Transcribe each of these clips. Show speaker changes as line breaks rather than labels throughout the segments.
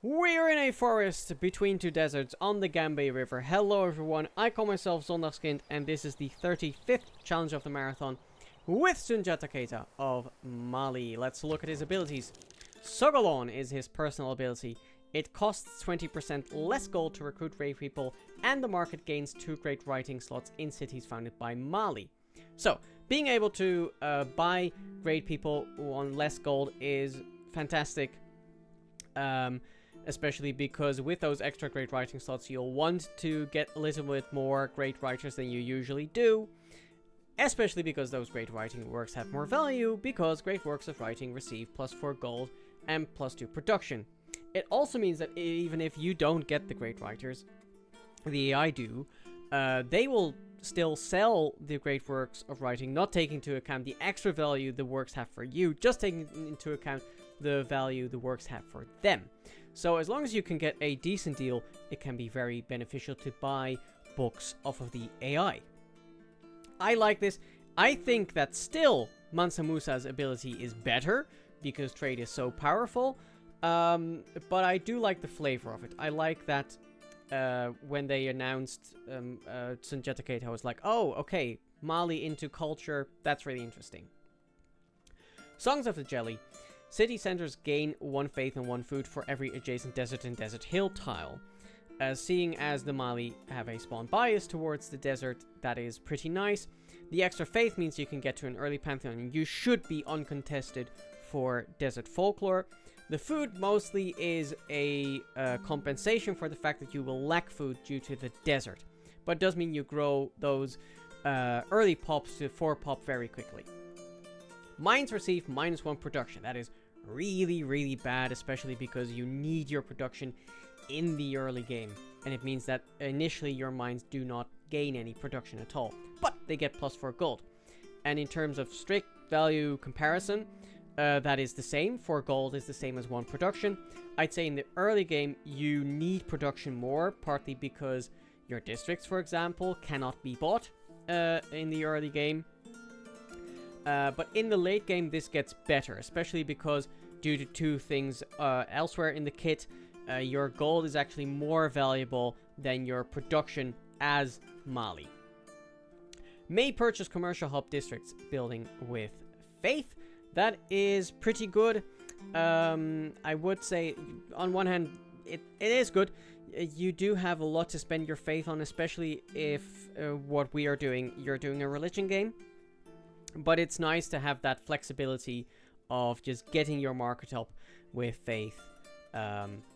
We're in a forest between two deserts on the Gambia River. Hello everyone, I call myself Zondagskind and this is the 35th challenge of the marathon with Sunjata Keita of Mali. Let's look at his abilities. Sogolon is his personal ability. It costs 20% less gold to recruit raid people and the market gains 2 great writing slots in cities founded by Mali. So, being able to buy raid people on less gold is fantastic. Especially because with those extra great writing slots, you'll want to get a little bit more great writers than you usually do. Especially because those great writing works have more value, because great works of writing receive +4 gold and +2 production. It also means that even if you don't get the great writers, the AI do, they will still sell the great works of writing, not taking into account the extra value the works have for you, just taking into account the value the works have for them. So as long as you can get a decent deal, it can be very beneficial to buy books off of the AI. I like this. I think that still Mansa Musa's ability is better because trade is so powerful. But I do like the flavor of it. I like that when they announced Sunjata Keita, I was like, oh, okay, Mali into culture, that's really interesting. Songs of the Jelly. City centers gain 1 faith and 1 food for every adjacent desert and desert hill tile. Seeing as the Mali have a spawn bias towards the desert, that is pretty nice. The extra faith means you can get to an early pantheon and you should be uncontested for desert folklore. The food mostly is a compensation for the fact that you will lack food due to the desert. But it does mean you grow those early pops to 4 pop very quickly. Mines receive -1 production. That is really, really bad, especially because you need your production in the early game. And it means that initially your mines do not gain any production at all. But they get +4 gold. And in terms of strict value comparison, that is the same. 4 gold is the same as 1 production. I'd say in the early game, you need production more, partly because your districts, for example, cannot be bought in the early game. But in the late game, this gets better, especially because due to 2 things elsewhere in the kit, your gold is actually more valuable than your production as Mali. May purchase commercial hub districts building with faith. That is pretty good. I would say, on one hand, it is good. You do have a lot to spend your faith on, especially if what we are doing, you're doing a religion game. But it's nice to have that flexibility of just getting your market up with faith.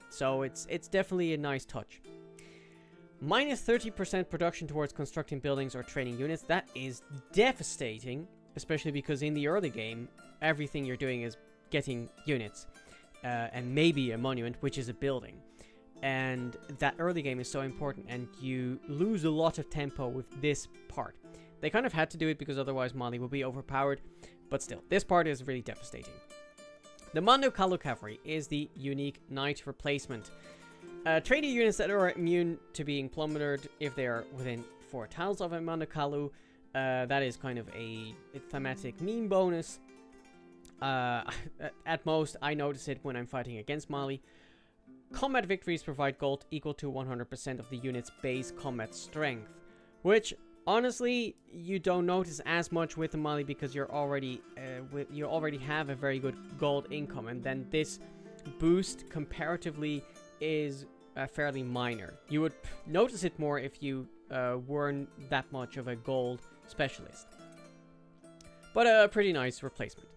So it's definitely a nice touch. -30% production towards constructing buildings or training units. That is devastating, especially because in the early game, everything you're doing is getting units. And maybe a monument, which is a building. And that early game is so important, and you lose a lot of tempo with this part. They kind of had to do it because otherwise Mali would be overpowered, but still, this part is really devastating. The Mando Kalu Cavalry is the unique knight replacement. Trader units that are immune to being plummeted if they are within 4 tiles of a Mando Kalu. That is kind of a thematic meme bonus. At most, I notice it when I'm fighting against Mali. Combat victories provide gold equal to 100% of the unit's base combat strength, which honestly, you don't notice as much with the Mali because you already have a very good gold income, and then this boost comparatively is fairly minor. You would notice it more if you weren't that much of a gold specialist. But a pretty nice replacement.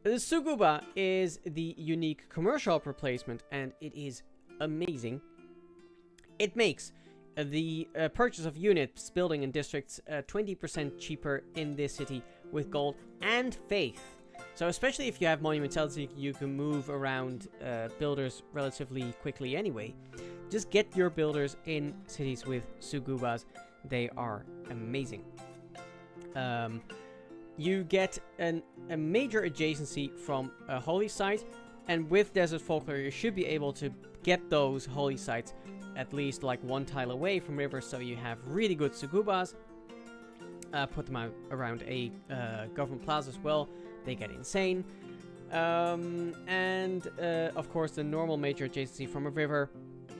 The Suguba is the unique commercial replacement, and it is amazing. It makes the purchase of units, building, and districts 20% cheaper in this city with gold and faith. So especially if you have monumentality, you can move around builders relatively quickly anyway. Just get your builders in cities with Sugubas. They are amazing. You get a major adjacency from a holy site, and with Desert Folklore you should be able to get those holy sites at least like 1 tile away from rivers, so you have really good Sugubas. Put them out around a government plaza as well. They get insane. And of course the normal major adjacency from a river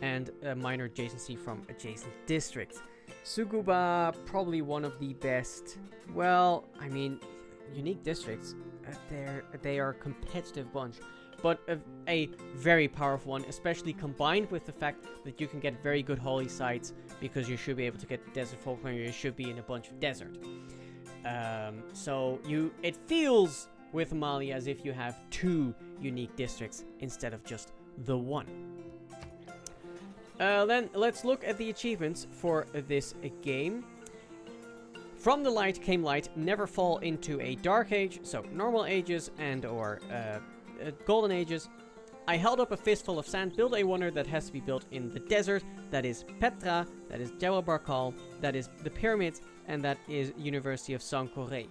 and a minor adjacency from adjacent districts. Suguba, probably one of the best, well, I mean, unique districts. They are a competitive bunch, but a very powerful one, especially combined with the fact that you can get very good holy sites because you should be able to get desert folklore, you should be in a bunch of desert. So it feels with Mali as if you have 2 unique districts instead of just the one. Then let's look at the achievements for this game. From the light came light, never fall into a dark age, so normal ages and or golden ages. I held up a fistful of sand, build a wonder that has to be built in the desert. That is Petra, that is Jebel Barkal, that is the pyramids, and that is University of Sankore.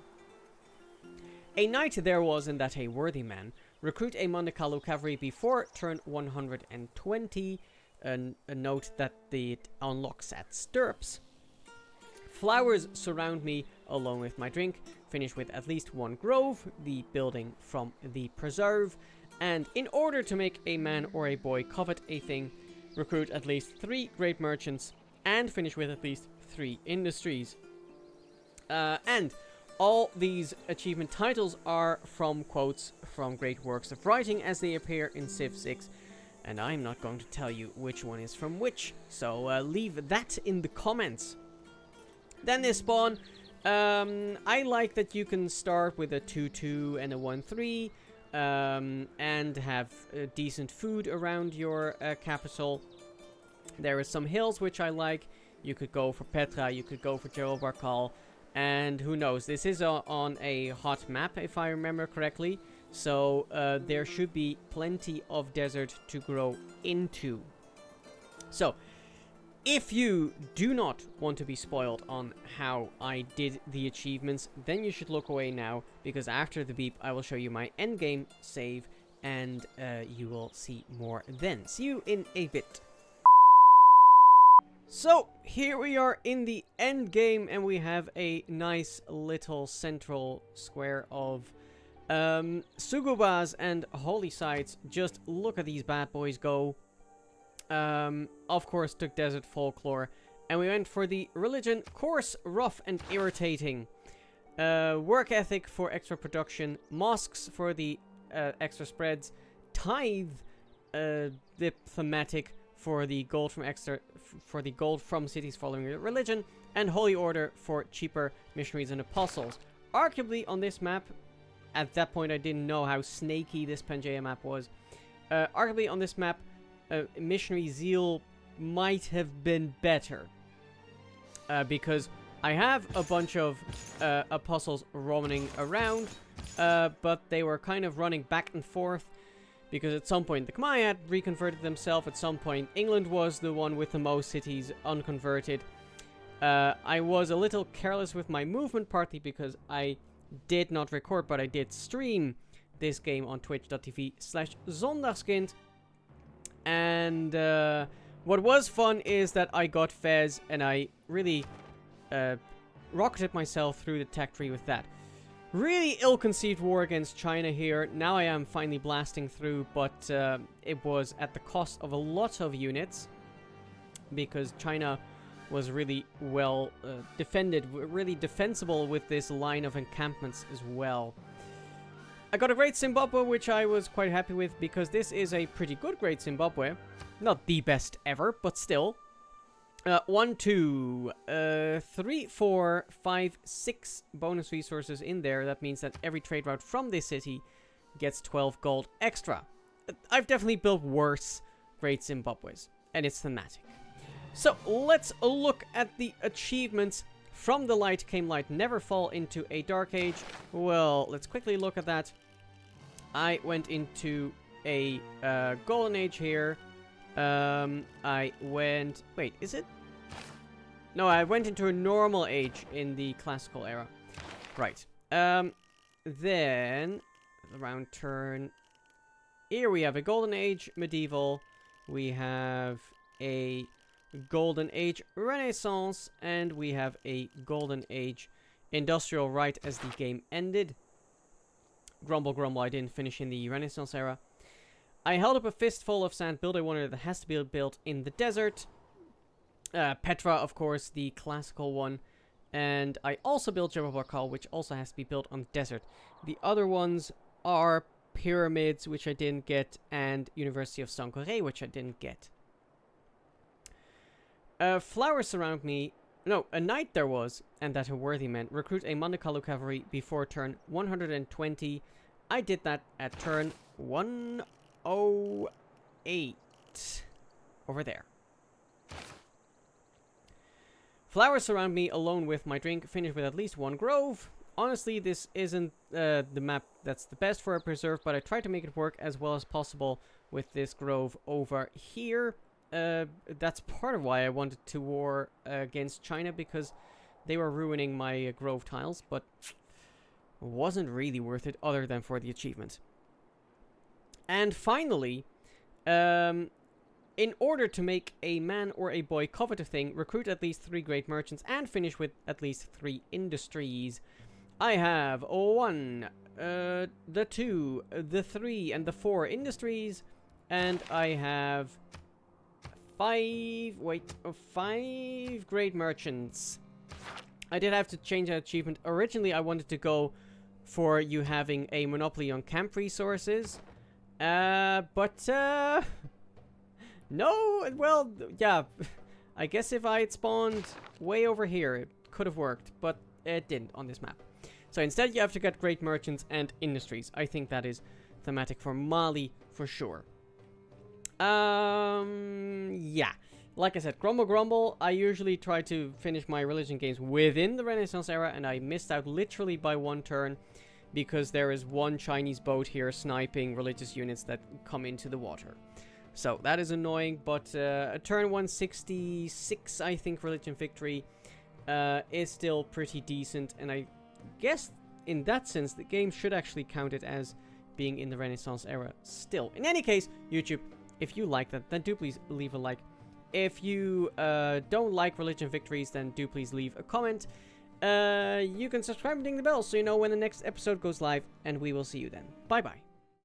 A knight there was, and that a worthy man. Recruit a Mondekalu cavalry before turn 120. A note that it unlocks at stirrups. Flowers surround me along with my drink. Finish with at least 1 grove, the building from the preserve. And in order to make a man or a boy covet a thing, recruit at least 3 great merchants and finish with at least 3 industries. And all these achievement titles are from quotes from great works of writing as they appear in Civ 6. And I'm not going to tell you which one is from which, so leave that in the comments. Then they spawn. I like that you can start with a 2-2 and a 1-3, and have decent food around your capital. There are some hills which I like. You could go for Petra, you could go for Jebel Barkal, and who knows, this is on a hot map if I remember correctly. So there should be plenty of desert to grow into. So if you do not want to be spoiled on how I did the achievements, then you should look away now, because after the beep I will show you my endgame save, and you will see more then. See you in a bit. So here we are in the end game, and we have a nice little central square of Sugubas and holy sites. Just look at these bad boys go. Of course took desert folklore, and we went for the religion, coarse, rough and irritating. Work ethic for extra production, mosques for the extra spreads, tithe, the thematic for the gold from cities following religion, and holy order for cheaper missionaries and apostles. Arguably on this map, at that point I didn't know how snaky this Pangaea map was. Arguably on this map, missionary zeal might have been better, because I have a bunch of apostles roaming around, but they were kind of running back and forth, because at some point the Khmer had reconverted themselves, at some point England was the one with the most cities unconverted. I was a little careless with my movement, partly because I did not record, but I did stream this game on twitch.tv/Zondagskind. And what was fun is that I got Fez, and I really rocketed myself through the tech tree with that. Really ill-conceived war against China here. Now I am finally blasting through, but it was at the cost of a lot of units, because China was really well defended, really defensible with this line of encampments as well. I got a Great Zimbabwe, which I was quite happy with, because this is a pretty good Great Zimbabwe. Not the best ever, but still. 1, 2, 3, 4, 5, 6 bonus resources in there. That means that every trade route from this city gets 12 gold extra. I've definitely built worse Great Zimbabwes, and it's thematic. So let's look at the achievements. From the light came light, never fall into a dark age. Well, let's quickly look at that. I went into a golden age here. I went... Wait, is it? No, I went into a normal age in the classical era. Right. Then, around turn... Here we have a golden age medieval. We have a golden age renaissance. And we have a golden age industrial right as the game ended. grumble grumble I didn't finish in the Renaissance era. I held up a fistful of sand, build a wonder that has to be built in the desert. Petra, of course, the classical one. And I also built Jabal, which also has to be built on the desert. The other ones are pyramids, which I didn't get, and University of Sankoré, which I didn't get. Flowers surround me. No, a knight there was, and that a worthy man. Recruit a Mandakalu cavalry before turn 120. I did that at turn 108. Over there. Flowers surround me alone with my drink. Finish with at least one grove. Honestly, this isn't the map that's the best for a preserve, but I tried to make it work as well as possible with this grove over here. That's part of why I wanted to war against China, because they were ruining my grove tiles, but wasn't really worth it other than for the achievement. And finally, in order to make a man or a boy covet a thing, recruit at least 3 great merchants and finish with at least 3 industries. I have 1, the 2, the 3, and the 4 industries, and I have 5 great merchants. I did have to change that achievement. Originally, I wanted to go for you having a monopoly on camp resources, but no, well, yeah, I guess if I had spawned way over here, it could have worked, but it didn't on this map. So instead, you have to get great merchants and industries. I think that is thematic for Mali for sure. Yeah. Like I said, grumble grumble, I usually try to finish my religion games within the Renaissance era, and I missed out literally by 1 turn because there is 1 Chinese boat here sniping religious units that come into the water. So that is annoying, but a turn 166, I think, religion victory is still pretty decent, and I guess in that sense the game should actually count it as being in the Renaissance era still. In any case, YouTube, if you like that, then do please leave a like. If you don't like religion victories, then do please leave a comment. You can subscribe and ding the bell so you know when the next episode goes live, and we will see you then. Bye bye.